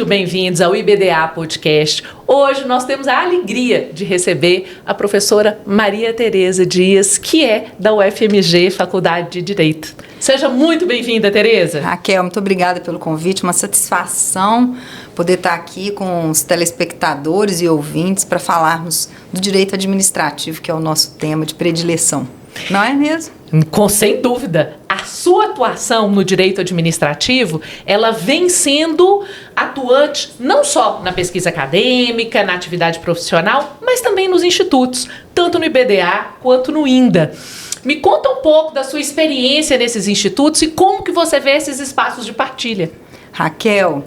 muito bem-vindos ao IBDA Podcast. Hoje nós temos a alegria de receber a professora Maria Tereza Dias, que é da UFMG, Faculdade de Direito. Seja muito bem-vinda, Tereza. Raquel, muito obrigada pelo convite, uma satisfação poder estar aqui com os telespectadores e ouvintes para falarmos do direito administrativo, que é o nosso tema de predileção. Não é mesmo? Sem dúvida. A sua atuação no direito administrativo, ela vem sendo atuante não só na pesquisa acadêmica, na atividade profissional, mas também nos institutos, tanto no IBDA quanto no INDA. Me conta um pouco da sua experiência nesses institutos e como que você vê esses espaços de partilha. Raquel,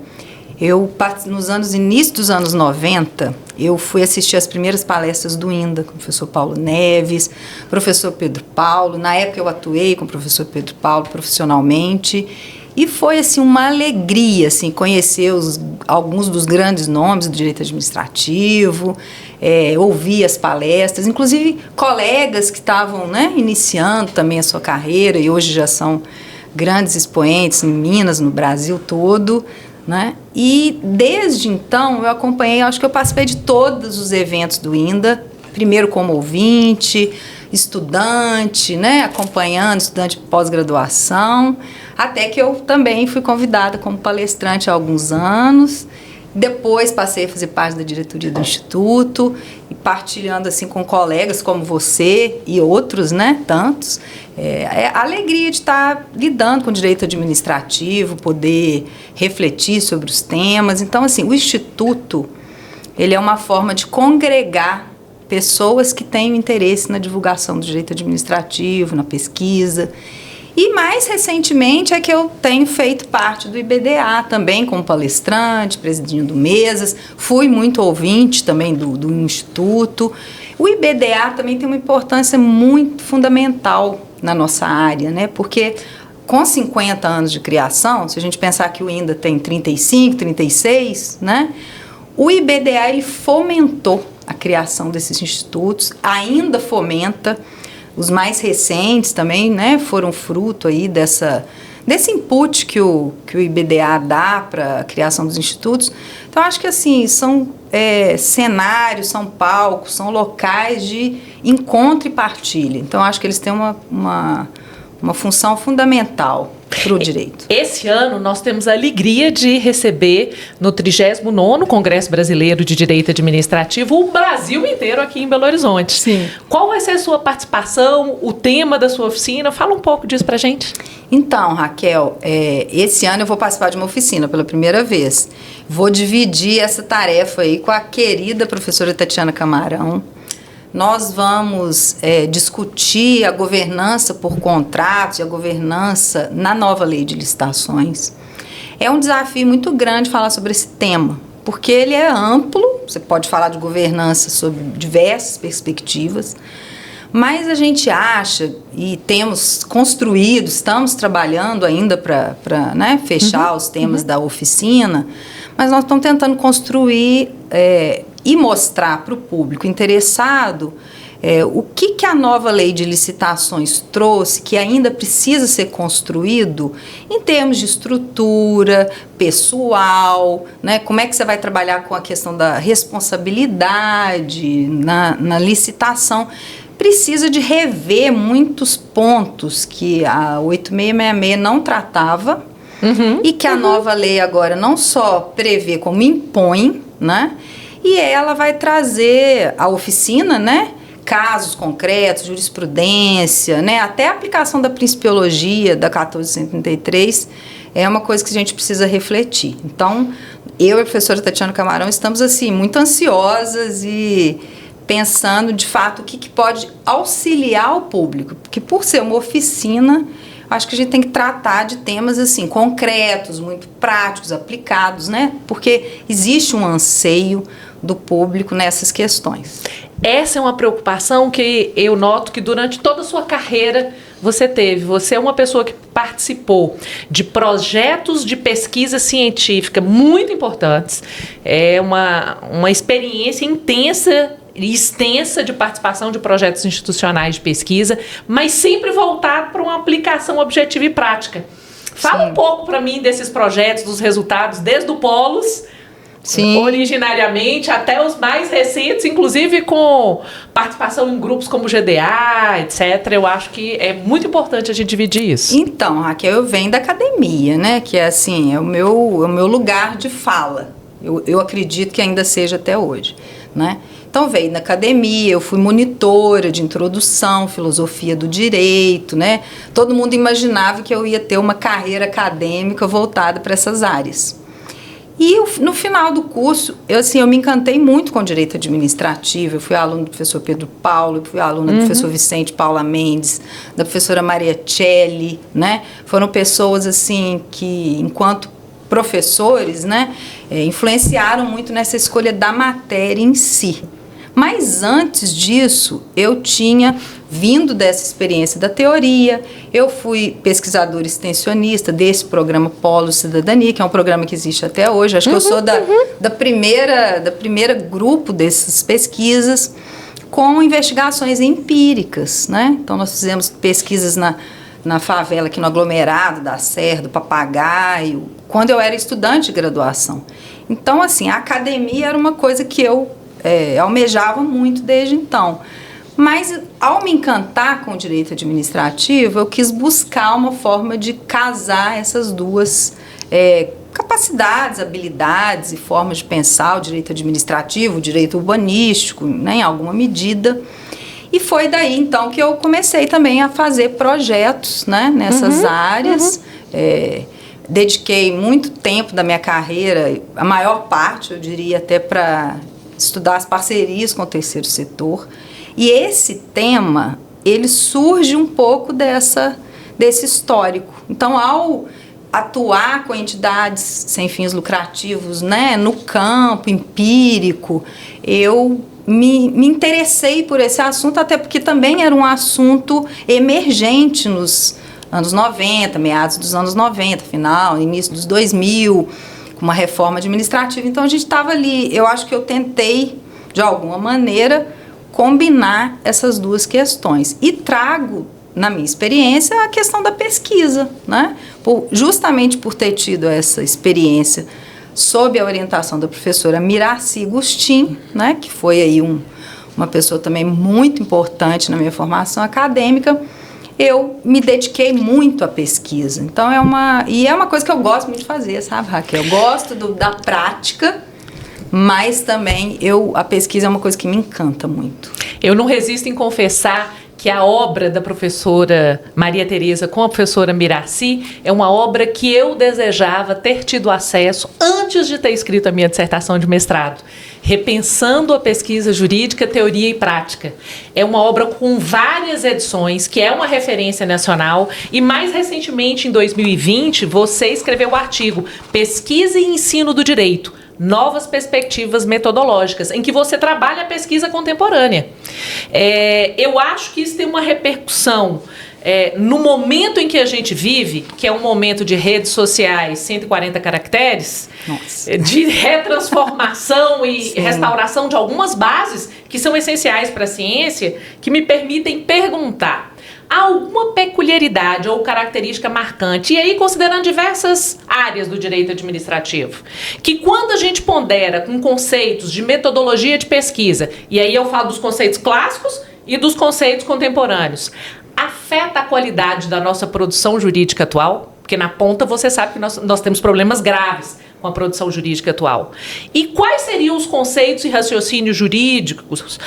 início dos anos 90, eu fui assistir as primeiras palestras do INDA, com o professor Paulo Neves, professor Pedro Paulo. Na época eu atuei com o professor Pedro Paulo profissionalmente e foi assim, uma alegria assim, conhecer alguns dos grandes nomes do direito administrativo, ouvir as palestras, inclusive colegas que estavam, iniciando também a sua carreira e hoje já são grandes expoentes em Minas, no Brasil todo. E desde então eu acompanhei, acho que eu participei de todos os eventos do INDA, primeiro como ouvinte, estudante, acompanhando, estudante de pós-graduação, até que eu também fui convidada como palestrante há alguns anos. Depois passei a fazer parte da diretoria do Instituto e partilhando assim com colegas como você e outros, tantos. A alegria de estar lidando com o direito administrativo, poder refletir sobre os temas. Então, assim, o Instituto, ele é uma forma de congregar pessoas que têm interesse na divulgação do direito administrativo, na pesquisa. E mais recentemente é que eu tenho feito parte do IBDA também como palestrante, presidindo mesas, fui muito ouvinte também do Instituto. O IBDA também tem uma importância muito fundamental na nossa área, porque com 50 anos de criação, se a gente pensar que o INDA tem 35, 36, o IBDA ele fomentou a criação desses institutos, ainda fomenta. Os mais recentes também, foram fruto aí desse input que o IBDA dá para a criação dos institutos. Então, acho que assim, são cenários, são palcos, são locais de encontro e partilha. Então, acho que eles têm uma função fundamental para o direito. Esse ano nós temos a alegria de receber no 39º Congresso Brasileiro de Direito Administrativo o Brasil inteiro aqui em Belo Horizonte. Sim. Qual vai ser a sua participação, o tema da sua oficina? Fala um pouco disso pra gente. Então, Raquel, esse ano eu vou participar de uma oficina pela primeira vez. Vou dividir essa tarefa aí com a querida professora Tatiana Camarão. Nós vamos discutir a governança por contratos e a governança na nova lei de licitações. É um desafio muito grande falar sobre esse tema, porque ele é amplo, você pode falar de governança sob diversas perspectivas, mas a gente acha, e temos construído, estamos trabalhando ainda para fechar os temas da oficina, mas nós estamos tentando construir e mostrar para o público interessado o que a nova lei de licitações trouxe, que ainda precisa ser construído em termos de estrutura, pessoal, como é que você vai trabalhar com a questão da responsabilidade na licitação. Precisa de rever muitos pontos que a 8666 não tratava e que a nova lei agora não só prevê como impõe, e ela vai trazer à oficina, casos concretos, jurisprudência, até a aplicação da principiologia da 1433 é uma coisa que a gente precisa refletir. Então, eu e a professora Tatiana Camarão estamos assim muito ansiosas e pensando de fato o que pode auxiliar o público, porque por ser uma oficina, acho que a gente tem que tratar de temas assim concretos, muito práticos, aplicados, porque existe um anseio do público nessas questões. Essa é uma preocupação que eu noto que durante toda a sua carreira você teve. Você é uma pessoa que participou de projetos de pesquisa científica muito importantes. É uma experiência intensa e extensa de participação de projetos institucionais de pesquisa, mas sempre voltado para uma aplicação objetiva e prática. Fala um pouco para mim desses projetos, dos resultados, desde o Polos Sim. Originariamente, até os mais recentes, inclusive com participação em grupos como o GDA, etc. Eu acho que é muito importante a gente dividir isso. Então, Raquel, eu venho da academia, né? Que é assim, é o meu lugar de fala. Eu acredito que ainda seja até hoje, né? Então, veio na academia, eu fui monitora de introdução, filosofia do direito, né? Todo mundo imaginava que eu ia ter uma carreira acadêmica voltada para essas áreas. E no final do curso, eu me encantei muito com direito administrativo. Eu fui aluna do professor Pedro Paulo, fui aluna do professor Vicente Paula Mendes, da professora Maria Celli, né? Foram pessoas, assim, que, enquanto professores, né, influenciaram muito nessa escolha da matéria em si. Mas antes disso, eu tinha vindo dessa experiência da teoria, eu fui pesquisadora extensionista desse programa Polo Cidadania, que é um programa que existe até hoje. Acho que eu sou da primeira grupo dessas pesquisas com investigações empíricas, né? Então, nós fizemos pesquisas na favela, aqui no aglomerado da Serra, do Papagaio, quando eu era estudante de graduação. Então, assim, a academia era uma coisa que eu almejava muito desde então. Mas, ao me encantar com o direito administrativo, eu quis buscar uma forma de casar essas duas capacidades, habilidades e formas de pensar o direito administrativo, o direito urbanístico, né, em alguma medida. E foi daí, então, que eu comecei também a fazer projetos, né, nessas áreas. Dediquei muito tempo da minha carreira, a maior parte, eu diria, até para estudar as parcerias com o terceiro setor. E esse tema, ele surge um pouco desse histórico. Então, ao atuar com entidades sem fins lucrativos, né, no campo empírico, eu me interessei por esse assunto, até porque também era um assunto emergente nos anos 90, meados dos anos 90, final, início dos 2000, com uma reforma administrativa. Então, a gente estava ali. Eu acho que eu tentei, de alguma maneira, combinar essas duas questões. E trago, na minha experiência, a questão da pesquisa, né? Justamente por ter tido essa experiência sob a orientação da professora Miraci Gustin, né? Que foi aí uma pessoa também muito importante na minha formação acadêmica. Eu me dediquei muito à pesquisa. Então, é uma coisa que eu gosto muito de fazer, sabe, Raquel? Eu gosto da prática, mas também a pesquisa é uma coisa que me encanta muito. Eu não resisto em confessar que a obra da professora Maria Tereza com a professora Miraci é uma obra que eu desejava ter tido acesso antes de ter escrito a minha dissertação de mestrado. Repensando a pesquisa jurídica, teoria e prática. É uma obra com várias edições, que é uma referência nacional, e mais recentemente, em 2020, você escreveu o artigo Pesquisa e Ensino do Direito, Novas Perspectivas Metodológicas, em que você trabalha a pesquisa contemporânea. Eu acho que isso tem uma repercussão no momento em que a gente vive, que é um momento de redes sociais, 140 caracteres, de retransformação e restauração de algumas bases que são essenciais para a ciência, que me permitem perguntar: há alguma peculiaridade ou característica marcante, e aí considerando diversas áreas do direito administrativo, que quando a gente pondera com conceitos de metodologia de pesquisa, e aí eu falo dos conceitos clássicos e dos conceitos contemporâneos, afeta a qualidade da nossa produção jurídica atual? Porque na ponta você sabe que nós temos problemas graves com a produção jurídica atual. E quais seriam os conceitos e raciocínios jurídicos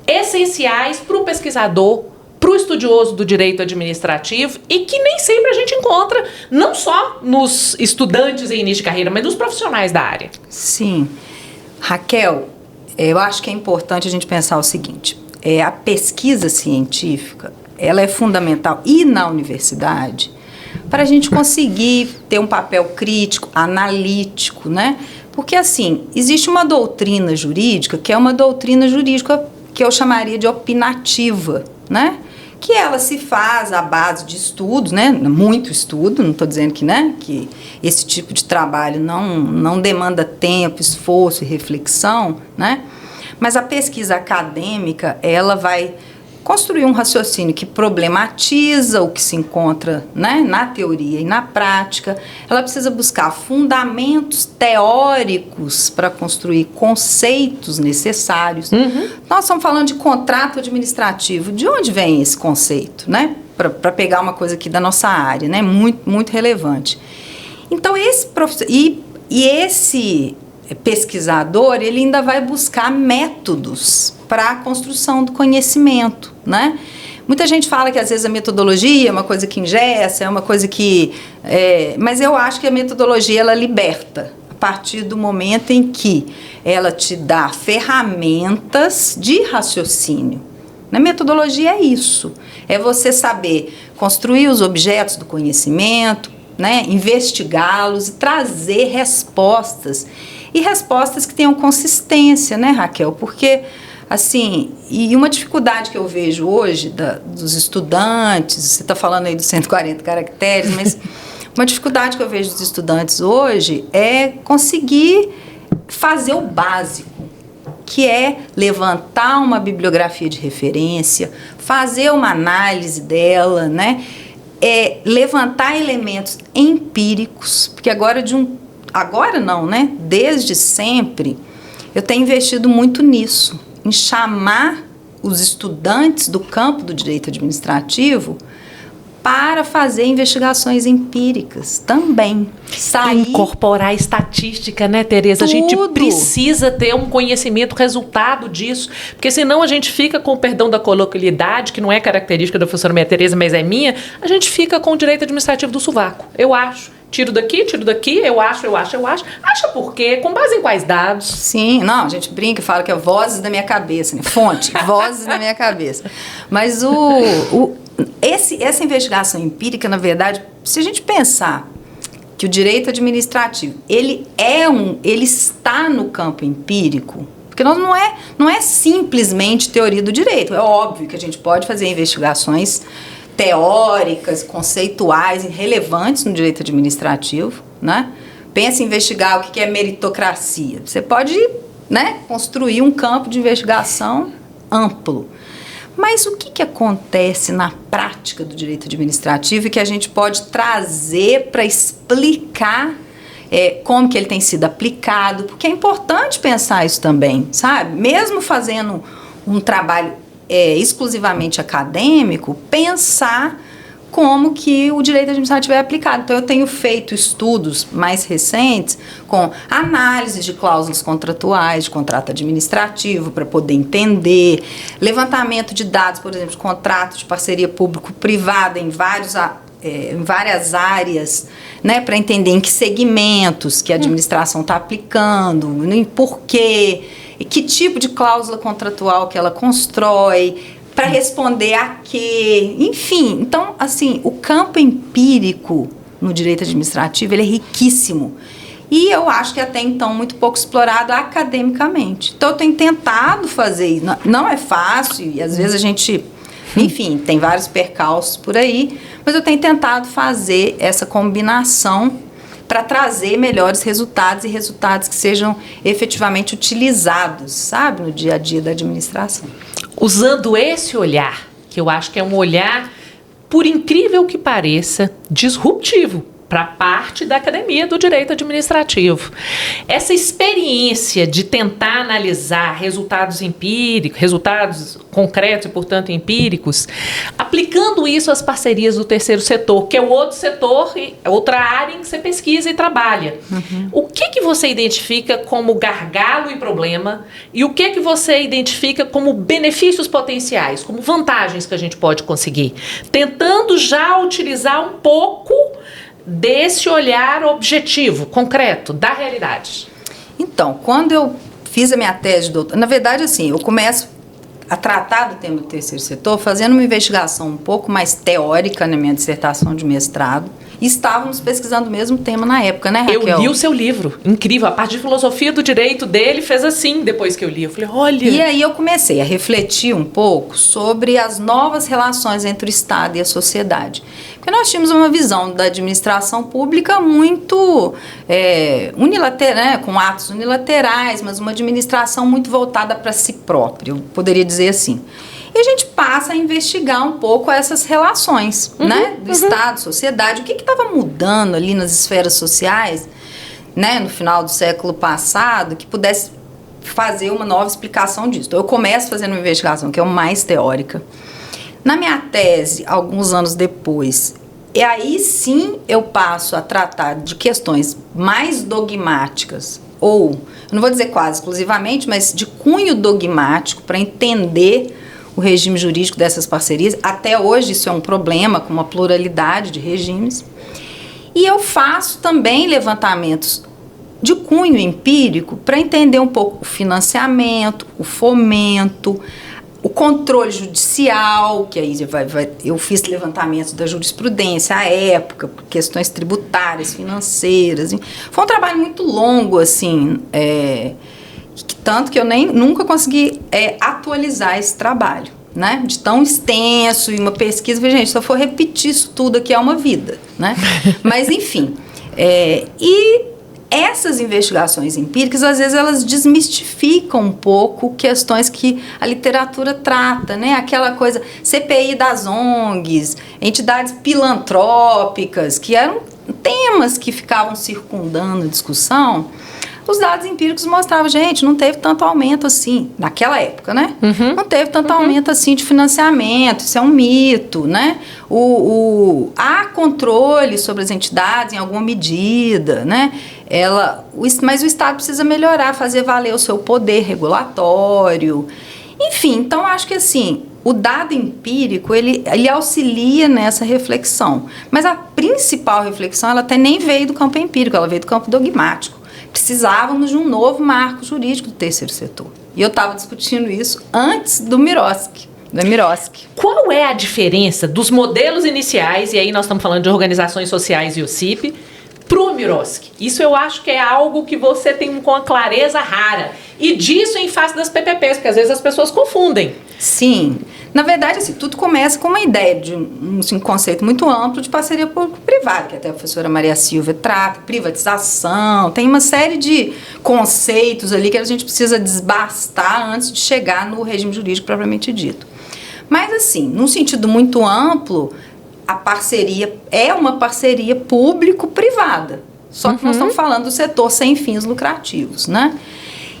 essenciais para o pesquisador, para o estudioso do direito administrativo, e que nem sempre a gente encontra, não só nos estudantes em início de carreira, mas nos profissionais da área? Sim. Raquel, eu acho que é importante a gente pensar o seguinte: a pesquisa científica, ela é fundamental, e na universidade, para a gente conseguir ter um papel crítico, analítico, né? Porque, assim, existe uma doutrina jurídica, que é uma doutrina jurídica que eu chamaria de opinativa, né? Que ela se faz à base de estudos, né? Muito estudo, não estou dizendo que esse tipo de trabalho não demanda tempo, esforço e reflexão, né? Mas a pesquisa acadêmica, ela vai construir um raciocínio que problematiza o que se encontra, né, na teoria e na prática. Ela precisa buscar fundamentos teóricos para construir conceitos necessários. Nós estamos falando de contrato administrativo. De onde vem esse conceito, né? Para pegar uma coisa aqui da nossa área, né? Muito, muito relevante. Então, esse professor... E esse pesquisador, ele ainda vai buscar métodos para a construção do conhecimento, né? Muita gente fala que às vezes a metodologia é uma coisa que engessa, é uma coisa que... mas eu acho que a metodologia, ela liberta a partir do momento em que ela te dá ferramentas de raciocínio. Na metodologia é isso, é você saber construir os objetos do conhecimento, né, investigá-los e trazer respostas. E respostas que tenham consistência, né, Raquel? Porque, assim, e uma dificuldade que eu vejo hoje dos estudantes, você está falando aí dos 140 caracteres, mas uma dificuldade que eu vejo dos estudantes hoje é conseguir fazer o básico, que é levantar uma bibliografia de referência, fazer uma análise dela, né? Levantar elementos empíricos, porque agora não, né? Desde sempre, eu tenho investido muito nisso, em chamar os estudantes do campo do direito administrativo para fazer investigações empíricas também. Incorporar estatística, né, Tereza? Tudo. A gente precisa ter um conhecimento, resultado disso, porque senão a gente fica com o perdão da coloquialidade, que não é característica da professora Maria Tereza, mas é minha, a gente fica com o direito administrativo do sovaco. Eu acho. Tiro daqui, eu acho. Acha por quê? Com base em quais dados? Sim, não, a gente brinca e fala que é vozes da minha cabeça, né? Fonte, vozes da minha cabeça. Mas essa investigação empírica, na verdade, se a gente pensar que o direito administrativo, ele está no campo empírico, porque não é simplesmente teoria do direito. É óbvio que a gente pode fazer investigações teóricas, conceituais, relevantes no direito administrativo, né? Pensa em investigar o que é meritocracia. Você pode, né, construir um campo de investigação amplo. Mas o que acontece na prática do direito administrativo e que a gente pode trazer para explicar como que ele tem sido aplicado? Porque é importante pensar isso também, sabe? Mesmo fazendo um trabalho exclusivamente acadêmico, pensar como que o direito administrativo é aplicado. Então, eu tenho feito estudos mais recentes com análises de cláusulas contratuais, de contrato administrativo, para poder entender, levantamento de dados, por exemplo, de contrato de parceria público-privada em várias áreas, né, para entender em que segmentos que a administração está aplicando, em porquê, e que tipo de cláusula contratual que ela constrói, para responder a quê, enfim. Então, assim, o campo empírico no direito administrativo, ele é riquíssimo. E eu acho que até então muito pouco explorado academicamente. Então, eu tenho tentado fazer isso. Não é fácil, e às vezes a gente, enfim, tem vários percalços por aí, mas eu tenho tentado fazer essa combinação para trazer melhores resultados e resultados que sejam efetivamente utilizados, sabe, no dia a dia da administração. Usando esse olhar, que eu acho que é um olhar, por incrível que pareça, disruptivo para parte da academia do direito administrativo. Essa experiência de tentar analisar resultados empíricos, resultados concretos e, portanto, empíricos, aplicando isso às parcerias do terceiro setor, que é o outro setor, outra área em que você pesquisa e trabalha. O que você identifica como gargalo e problema e o que você identifica como benefícios potenciais, como vantagens que a gente pode conseguir? Tentando já utilizar um pouco desse olhar objetivo, concreto, da realidade. Então, quando eu fiz a minha tese de doutorado, na verdade, assim, eu começo a tratar do tema do terceiro setor fazendo uma investigação um pouco mais teórica na minha dissertação de mestrado. E estávamos pesquisando o mesmo tema na época, né, Raquel? Eu li o seu livro, incrível. A parte de filosofia do direito dele fez assim, depois que eu li. Eu falei, olha... E aí eu comecei a refletir um pouco sobre as novas relações entre o Estado e a sociedade. Porque nós tínhamos uma visão da administração pública muito unilateral, né, com atos unilaterais, mas uma administração muito voltada para si própria, eu poderia dizer assim. E a gente passa a investigar um pouco essas relações, né? Do Estado, sociedade, o que estava mudando ali nas esferas sociais, né? No final do século passado, que pudesse fazer uma nova explicação disso. Então, eu começo fazendo uma investigação que é mais teórica. Na minha tese, alguns anos depois, e aí sim eu passo a tratar de questões mais dogmáticas, ou, eu não vou dizer quase exclusivamente, mas de cunho dogmático, para entender o regime jurídico dessas parcerias. Até hoje isso é um problema, com uma pluralidade de regimes. E eu faço também levantamentos de cunho empírico para entender um pouco o financiamento, o fomento, o controle judicial, que aí eu fiz levantamentos da jurisprudência à época, questões tributárias, financeiras. Foi um trabalho muito longo, assim, tanto que eu nunca consegui atualizar esse trabalho, né? De tão extenso e uma pesquisa. Gente, se eu for repetir isso tudo aqui é uma vida, né? Mas, enfim. E essas investigações empíricas, às vezes, elas desmistificam um pouco questões que a literatura trata, né? Aquela coisa, CPI das ONGs, entidades filantrópicas, que eram temas que ficavam circundando a discussão. Os dados empíricos mostravam, gente, não teve tanto aumento assim, naquela época, né? Não teve tanto aumento assim de financiamento, isso é um mito, né? Há controle sobre as entidades em alguma medida, né? Mas o Estado precisa melhorar, fazer valer o seu poder regulatório. Enfim, então acho que assim, o dado empírico, ele auxilia nessa reflexão. Mas a principal reflexão, ela até nem veio do campo empírico, ela veio do campo dogmático. Precisávamos de um novo marco jurídico do terceiro setor. E eu estava discutindo isso antes do Miroski. Qual é a diferença dos modelos iniciais, e aí nós estamos falando de organizações sociais e OCIP, para o Miroski? Isso eu acho que é algo que você tem com uma clareza rara. E disso em face das PPPs, porque às vezes as pessoas confundem. Sim. Na verdade, assim, tudo começa com uma ideia de um conceito muito amplo de parceria público-privada, que até a professora Maria Silvia trata, privatização, tem uma série de conceitos ali que a gente precisa desbastar antes de chegar no regime jurídico propriamente dito. Mas, assim, num sentido muito amplo, a parceria é uma parceria público-privada. Só que nós estamos falando do setor sem fins lucrativos, né?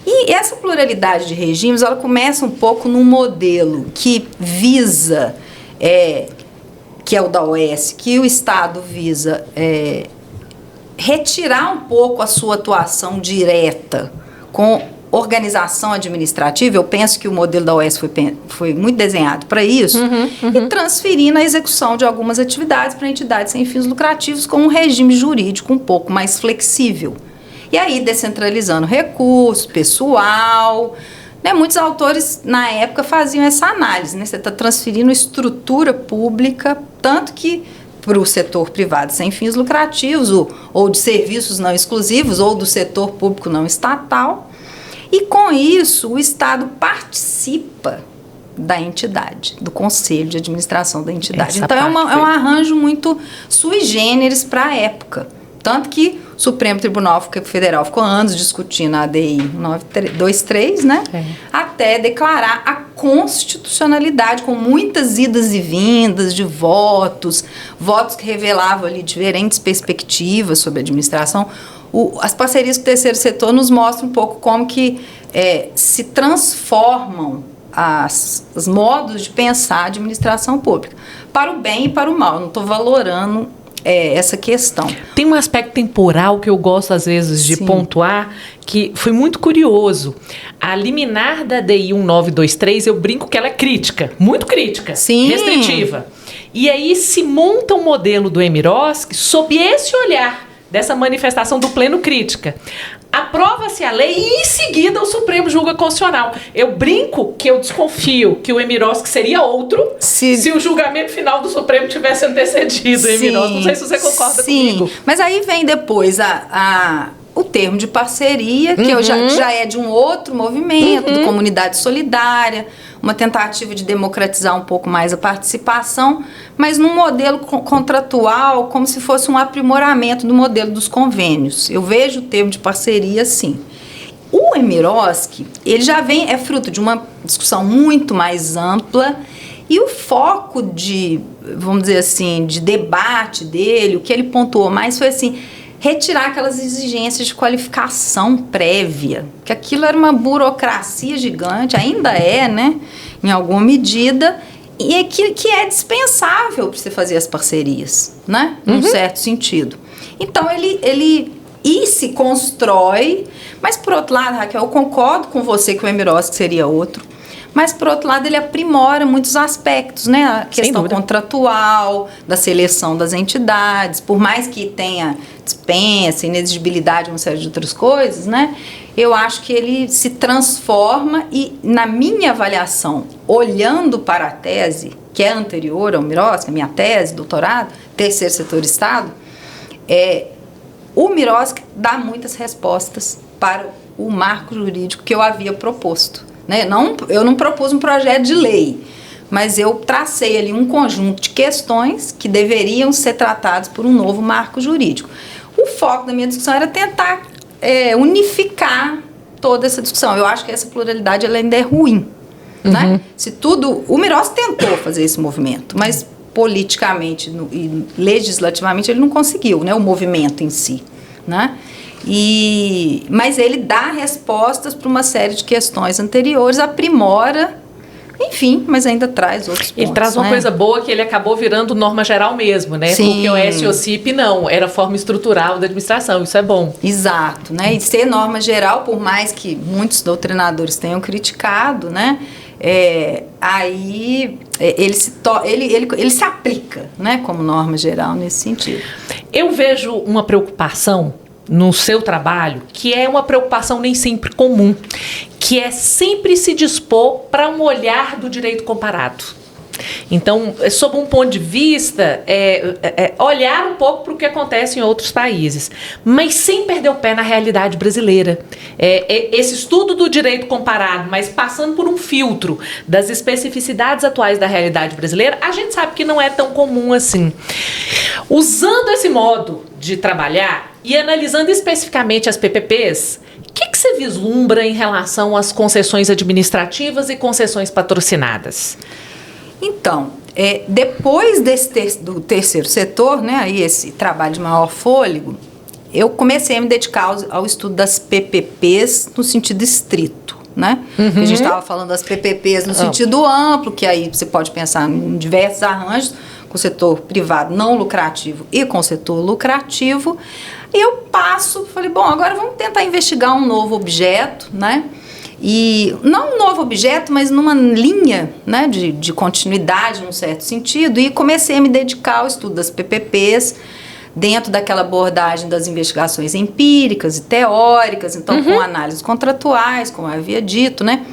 E essa pluralidade de regimes, ela começa um pouco num modelo que visa, que é o da OAS, que o Estado visa retirar um pouco a sua atuação direta com organização administrativa. Eu penso que o modelo da OAS foi muito desenhado para isso, e transferindo a execução de algumas atividades para entidades sem fins lucrativos com um regime jurídico um pouco mais flexível. E aí, descentralizando recursos, pessoal, né? Muitos autores, na época, faziam essa análise, né? Você está transferindo estrutura pública, tanto que para o setor privado sem fins lucrativos, ou de serviços não exclusivos, ou do setor público não estatal. E, com isso, o Estado participa da entidade, do conselho de administração da entidade. Então, é um arranjo muito sui generis para a época. Tanto que o Supremo Tribunal Federal ficou anos discutindo a ADI 923, né? Até declarar a constitucionalidade, com muitas idas e vindas de votos que revelavam ali diferentes perspectivas sobre a administração. As parcerias com o terceiro setor nos mostram um pouco como que se transformam os modos de pensar a administração pública, para o bem e para o mal. Eu não estou valorando essa questão. Tem um aspecto temporal que eu gosto, às vezes, de pontuar, que foi muito curioso. A liminar da DI 1923, eu brinco que ela é crítica, muito crítica, restritiva. E aí se monta um modelo do Miroski sob esse olhar, dessa manifestação do pleno crítica. Aprova-se a lei e, em seguida, o Supremo julga constitucional. Eu brinco que eu desconfio que o Miroski seria outro se o julgamento final do Supremo tivesse antecedido o Miroski. Não sei se você concorda comigo. Mas aí vem depois o termo de parceria, que já é de um outro movimento, de comunidade solidária, uma tentativa de democratizar um pouco mais a participação, mas num modelo contratual, como se fosse um aprimoramento do modelo dos convênios. Eu vejo o termo de parceria assim. O Emiroski, ele já é fruto de uma discussão muito mais ampla, e o foco vamos dizer assim, de debate dele, o que ele pontuou mais foi assim, retirar aquelas exigências de qualificação prévia, que aquilo era uma burocracia gigante, ainda é, né, em alguma medida, e que é dispensável para você fazer as parcerias, né, num certo sentido. Então, ele se constrói, mas por outro lado, Raquel, eu concordo com você que o Emiroski seria outro, mas, por outro lado, ele aprimora muitos aspectos, né? A questão contratual, da seleção das entidades, por mais que tenha dispensa, inexigibilidade, uma série de outras coisas, né? Eu acho que ele se transforma e, na minha avaliação, olhando para a tese, que é anterior ao Emiroski, a minha tese, doutorado, terceiro setor Estado, o Emiroski dá muitas respostas para o marco jurídico que eu havia proposto. Né? Eu não propus um projeto de lei, mas eu tracei ali um conjunto de questões que deveriam ser tratadas por um novo marco jurídico. O foco da minha discussão era tentar unificar toda essa discussão. Eu acho que essa pluralidade ela ainda é ruim. Né? O Emiroski tentou fazer esse movimento, mas politicamente e legislativamente ele não conseguiu, né? O movimento em si. Né? Mas ele dá respostas para uma série de questões anteriores, aprimora, enfim, mas ainda traz outros pontos. Ele traz uma coisa boa que ele acabou virando norma geral mesmo, né? Sim. Porque o SOCIP não, era forma estrutural da administração, isso é bom. Exato, né? E ser norma geral, por mais que muitos doutrinadores tenham criticado, né? Ele se aplica, né? Como norma geral nesse sentido. Eu vejo uma preocupação no seu trabalho, que é uma preocupação nem sempre comum, que é sempre se dispor para um olhar do direito comparado. Então, sob um ponto de vista, olhar um pouco para o que acontece em outros países, mas sem perder o pé na realidade brasileira. Esse estudo do direito comparado, mas passando por um filtro das especificidades atuais da realidade brasileira, a gente sabe que não é tão comum assim. Usando esse modo de trabalhar e analisando especificamente as PPPs, o que você vislumbra em relação às concessões administrativas e concessões patrocinadas? Então, depois do terceiro setor, né, aí esse trabalho de maior fôlego, eu comecei a me dedicar ao estudo das PPPs no sentido estrito. Né? A gente estava falando das PPPs no sentido amplo, que aí você pode pensar em diversos arranjos, com o setor privado não lucrativo e com o setor lucrativo. E eu falei, bom, agora vamos tentar investigar um novo objeto, né? E não um novo objeto, mas numa linha, né, de continuidade, num certo sentido, e comecei a me dedicar ao estudo das PPPs, dentro daquela abordagem das investigações empíricas e teóricas, então com análises contratuais, como eu havia dito, né?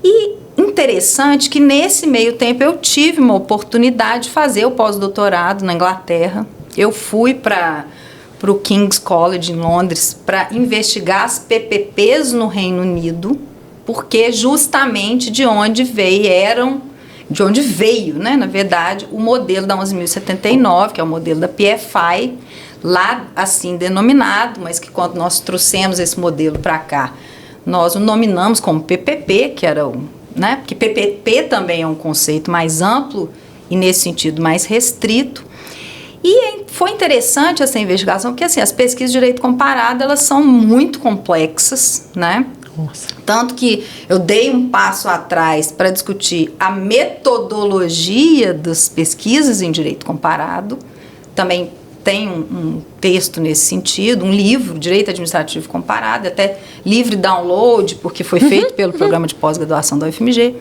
E interessante que nesse meio tempo eu tive uma oportunidade de fazer o pós-doutorado na Inglaterra. Eu fui para o King's College em Londres para investigar as PPPs no Reino Unido, porque justamente de onde veio, né, na verdade, o modelo da 11.079, que é o modelo da PFI, lá assim denominado, mas que quando nós trouxemos esse modelo para cá, nós o nominamos como PPP, que era né, porque PPP também é um conceito mais amplo e nesse sentido mais restrito. E foi interessante essa investigação, porque assim, as pesquisas de direito comparado, elas são muito complexas, né? Nossa. Tanto que eu dei um passo atrás para discutir a metodologia das pesquisas em direito comparado. Também tem um texto nesse sentido, um livro, Direito Administrativo Comparado, até livre download, porque foi feito pelo programa de pós-graduação da UFMG.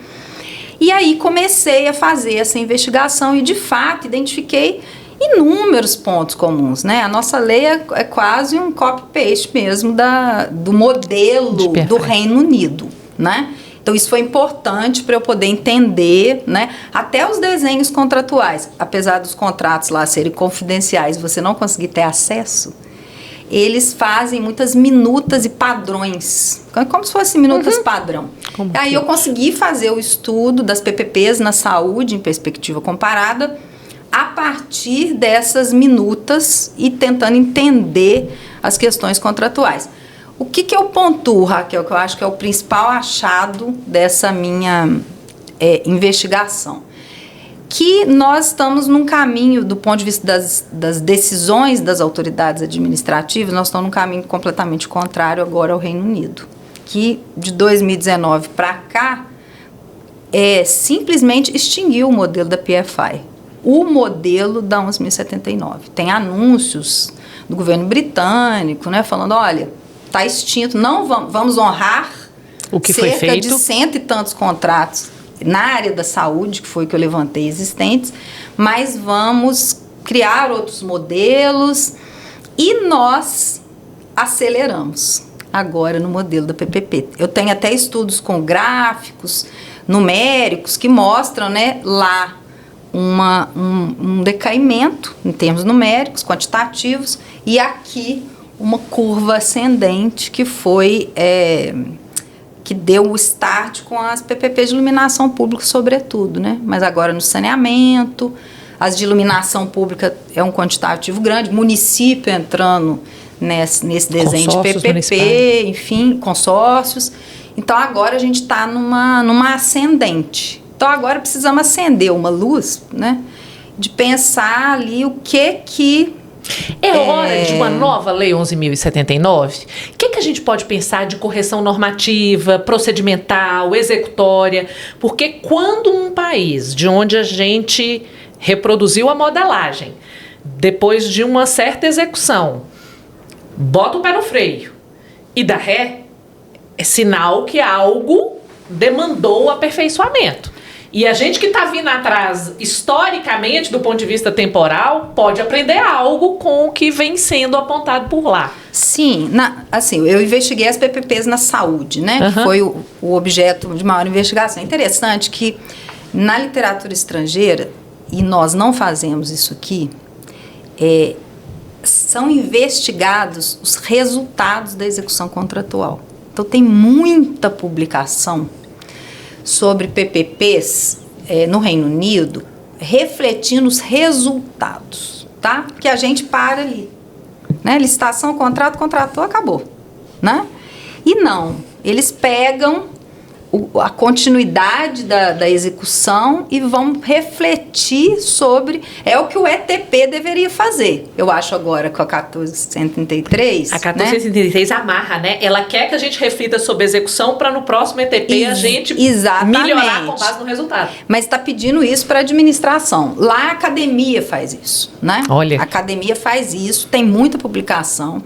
E aí comecei a fazer essa investigação e, de fato, identifiquei inúmeros pontos comuns, né? A nossa lei é quase um copy-paste mesmo do modelo do Reino Unido, né? Então, isso foi importante para eu poder entender, né? Até os desenhos contratuais, apesar dos contratos lá serem confidenciais, você não conseguir ter acesso, eles fazem muitas minutas e padrões, como se fossem minutas padrão. Aí eu consegui fazer o estudo das PPPs na saúde em perspectiva comparada, a partir dessas minutas e tentando entender as questões contratuais. O que eu pontuo, Raquel, que eu acho que é o principal achado dessa minha investigação? Que nós estamos num caminho, do ponto de vista das decisões das autoridades administrativas, nós estamos num caminho completamente contrário agora ao Reino Unido. Que de 2019 para cá, simplesmente extinguiu o modelo da PFI. O modelo da 11.079. Tem anúncios do governo britânico, né, falando, olha, está extinto, não vamos honrar o que foi feito. Cerca de 100 e tantos contratos na área da saúde, que foi o que eu levantei, existentes, mas vamos criar outros modelos e nós aceleramos agora no modelo da PPP. Eu tenho até estudos com gráficos numéricos que mostram, né, lá um decaimento em termos numéricos, quantitativos, e aqui uma curva ascendente que foi que deu o start com as PPPs de iluminação pública, sobretudo, né? Mas agora no saneamento, as de iluminação pública é um quantitativo grande, município entrando nesse desenho de PPP, enfim, consórcios. Então agora a gente está numa ascendente. Então agora precisamos acender uma luz, né? De pensar ali o que é hora de uma nova Lei 11.079? O que a gente pode pensar de correção normativa, procedimental, executória? Porque quando um país de onde a gente reproduziu a modelagem, depois de uma certa execução, bota o pé no freio e dá ré, é sinal que algo demandou aperfeiçoamento. E a gente que está vindo atrás, historicamente, do ponto de vista temporal, pode aprender algo com o que vem sendo apontado por lá. Sim, assim, eu investiguei as PPPs na saúde, né? Uhum. Que foi o objeto de maior investigação. É interessante que na literatura estrangeira, e nós não fazemos isso aqui, são investigados os resultados da execução contratual. Então, tem muita publicação sobre PPPs no Reino Unido, refletindo os resultados, tá? Que a gente para ali, né? Licitação, contrato, contratou, acabou, né? E não, eles pegam a continuidade da execução e vão refletir sobre... É o que o ETP deveria fazer. Eu acho agora com a 1433... A 1433, né? Amarra, né? Ela quer que a gente reflita sobre a execução para no próximo ETP a gente melhorar com base no resultado. Mas está pedindo isso para a administração. Lá a academia faz isso, né? Olha. A academia faz isso, tem muita publicação.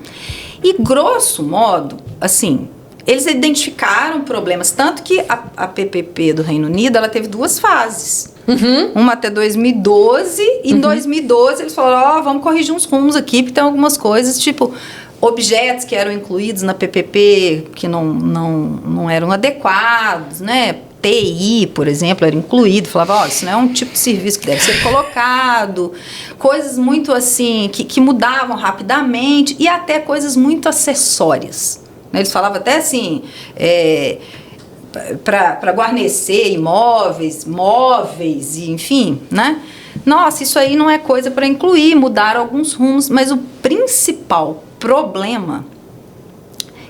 E, grosso modo, assim... Eles identificaram problemas, tanto que a PPP do Reino Unido, ela teve duas fases. Uhum. Uma até 2012, e em 2012 eles falaram, vamos corrigir uns rumos aqui, porque tem algumas coisas, tipo, objetos que eram incluídos na PPP que não eram adequados, né? TI, por exemplo, era incluído, falava, isso não é um tipo de serviço que deve ser colocado, coisas muito assim, que mudavam rapidamente, e até coisas muito acessórias. Eles falavam até assim, para guarnecer imóveis, móveis, enfim, né? Nossa, isso aí não é coisa para incluir, mudaram alguns rumos, mas o principal problema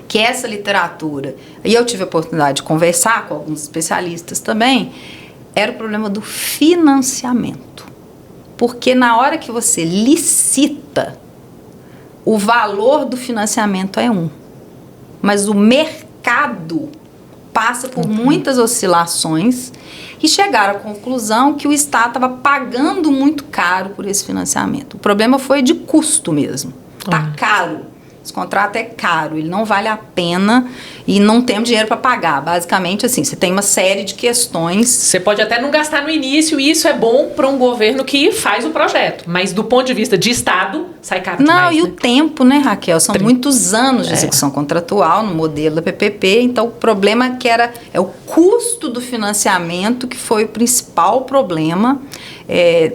que essa literatura, e eu tive a oportunidade de conversar com alguns especialistas também, era o problema do financiamento. Porque na hora que você licita, o valor do financiamento é mas o mercado passa por muitas oscilações e chegaram à conclusão que o Estado estava pagando muito caro por esse financiamento. O problema foi de custo mesmo. Está caro. Esse contrato é caro, ele não vale a pena e não temos dinheiro para pagar. Basicamente, assim, você tem uma série de questões. Você pode até não gastar no início e isso é bom para um governo que faz o projeto. Mas do ponto de vista de Estado, sai caro demais. Não, e o tempo, né, Raquel? São muitos anos de execução contratual no modelo da PPP. Então, o problema é o custo do financiamento que foi o principal problema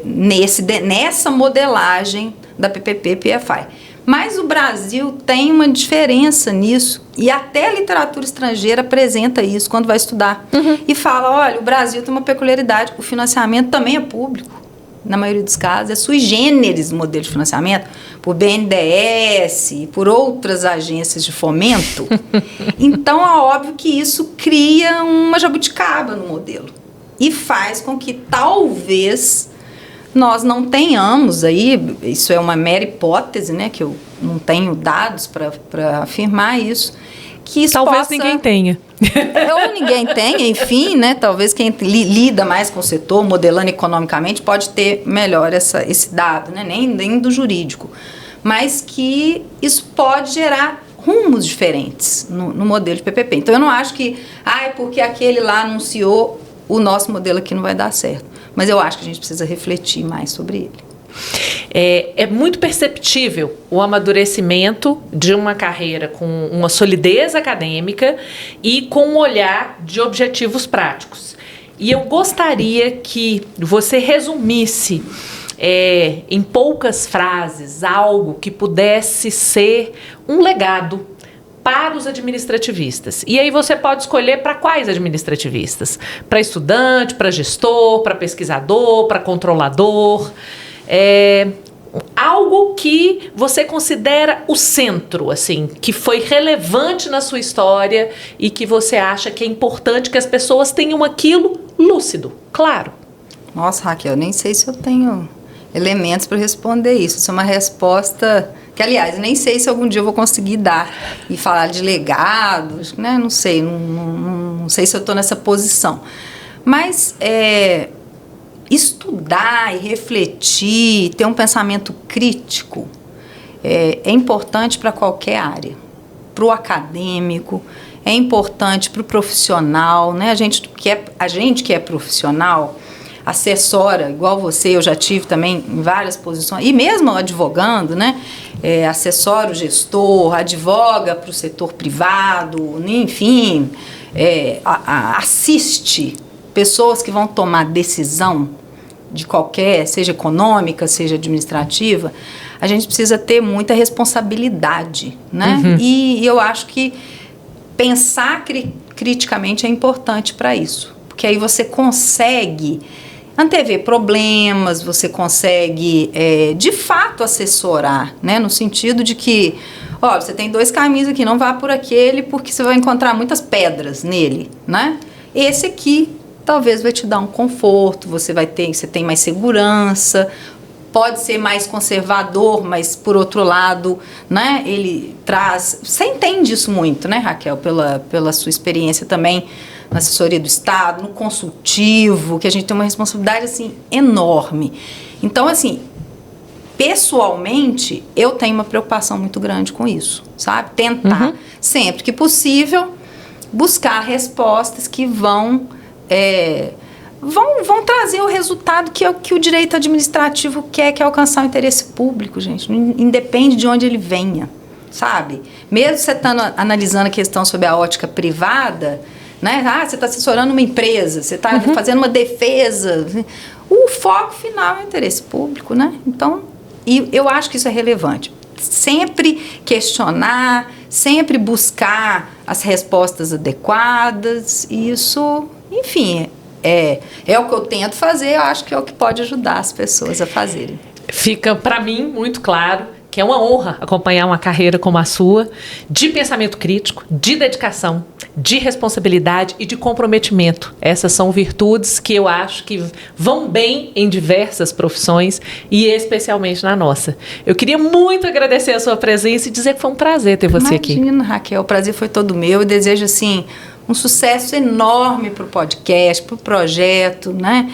nessa modelagem da PPP-PFI. Mas o Brasil tem uma diferença nisso, e até a literatura estrangeira apresenta isso quando vai estudar. E fala, olha, o Brasil tem uma peculiaridade, o financiamento também é público, na maioria dos casos, é sui generis o modelo de financiamento, por BNDES, por outras agências de fomento. Então, é óbvio que isso cria uma jabuticaba no modelo e faz com que talvez nós não tenhamos aí, isso é uma mera hipótese, né, que eu não tenho dados para afirmar isso, que isso talvez ninguém tenha. Ou ninguém tenha, enfim, né, talvez quem lida mais com o setor, modelando economicamente, pode ter melhor esse dado, né, nem do jurídico, mas que isso pode gerar rumos diferentes no modelo de PPP. Então, eu não acho que, porque aquele lá anunciou, o nosso modelo aqui não vai dar certo. Mas eu acho que a gente precisa refletir mais sobre ele. É muito perceptível o amadurecimento de uma carreira com uma solidez acadêmica e com um olhar de objetivos práticos. E eu gostaria que você resumisse em poucas frases algo que pudesse ser um legado para os administrativistas. E aí você pode escolher para quais administrativistas? Para estudante, para gestor, para pesquisador, para controlador. Algo que você considera o centro, assim, que foi relevante na sua história e que você acha que é importante que as pessoas tenham aquilo lúcido, claro. Nossa, Raquel, eu nem sei se eu tenho elementos para responder isso. Isso é uma resposta que, aliás, nem sei se algum dia eu vou conseguir dar e falar de legados, né? Não sei, não sei se eu estou nessa posição. Mas estudar e refletir, ter um pensamento crítico é importante para qualquer área. Para o acadêmico, é importante para o profissional, né? A gente que é profissional, assessora, igual você, eu já tive também em várias posições, e mesmo advogando, né? Assessora o gestor, advoga para o setor privado, enfim, assiste pessoas que vão tomar decisão de qualquer, seja econômica, seja administrativa. A gente precisa ter muita responsabilidade, né? Uhum. E eu acho que pensar criticamente é importante para isso, porque aí você consegue antever problemas, você consegue, de fato, assessorar, né? No sentido de que, você tem 2 caminhos aqui, não vá por aquele, porque você vai encontrar muitas pedras nele, né? Esse aqui talvez vai te dar um conforto, você tem mais segurança, pode ser mais conservador, mas, por outro lado, né? Ele traz... Você entende isso muito, né, Raquel? Pela sua experiência também na assessoria do Estado, no consultivo, que a gente tem uma responsabilidade, assim, enorme. Então, assim, pessoalmente, eu tenho uma preocupação muito grande com isso, sabe? Tentar, sempre que possível, buscar respostas que vão trazer o resultado que o direito administrativo quer, que é alcançar o interesse público, gente. Independe de onde ele venha, sabe? Mesmo você estando analisando a questão sobre a ótica privada, né? Você está assessorando uma empresa, você está fazendo uma defesa. O foco final é o interesse público, né? Então, eu acho que isso é relevante. Sempre questionar, sempre buscar as respostas adequadas. Isso, enfim, é o que eu tento fazer. Eu acho que é o que pode ajudar as pessoas a fazerem. Fica, para mim, muito claro que é uma honra acompanhar uma carreira como a sua, de pensamento crítico, de dedicação, de responsabilidade e de comprometimento. Essas são virtudes que eu acho que vão bem em diversas profissões e especialmente na nossa. Eu queria muito agradecer a sua presença e dizer que foi um prazer ter você aqui. Imagina, Raquel, o prazer foi todo meu. Eu desejo, assim, um sucesso enorme para o podcast, para o projeto, né?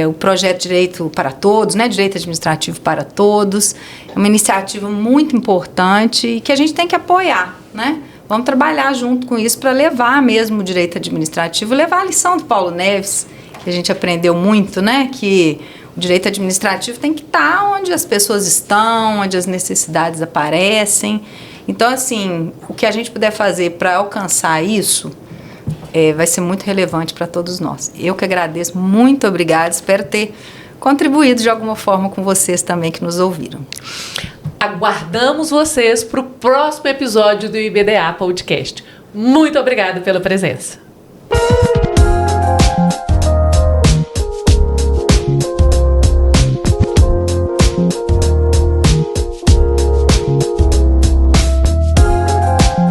O projeto Direito para Todos, né? Direito Administrativo para Todos. É uma iniciativa muito importante e que a gente tem que apoiar, né? Vamos trabalhar junto com isso para levar mesmo o direito administrativo, levar a lição do Paulo Neves, que a gente aprendeu muito, né? Que o direito administrativo tem que estar onde as pessoas estão, onde as necessidades aparecem. Então, assim, o que a gente puder fazer para alcançar isso vai ser muito relevante para todos nós. Eu que agradeço, muito obrigada, espero ter contribuído de alguma forma com vocês também que nos ouviram. Aguardamos vocês para o próximo episódio do IBDA Podcast. Muito obrigada pela presença.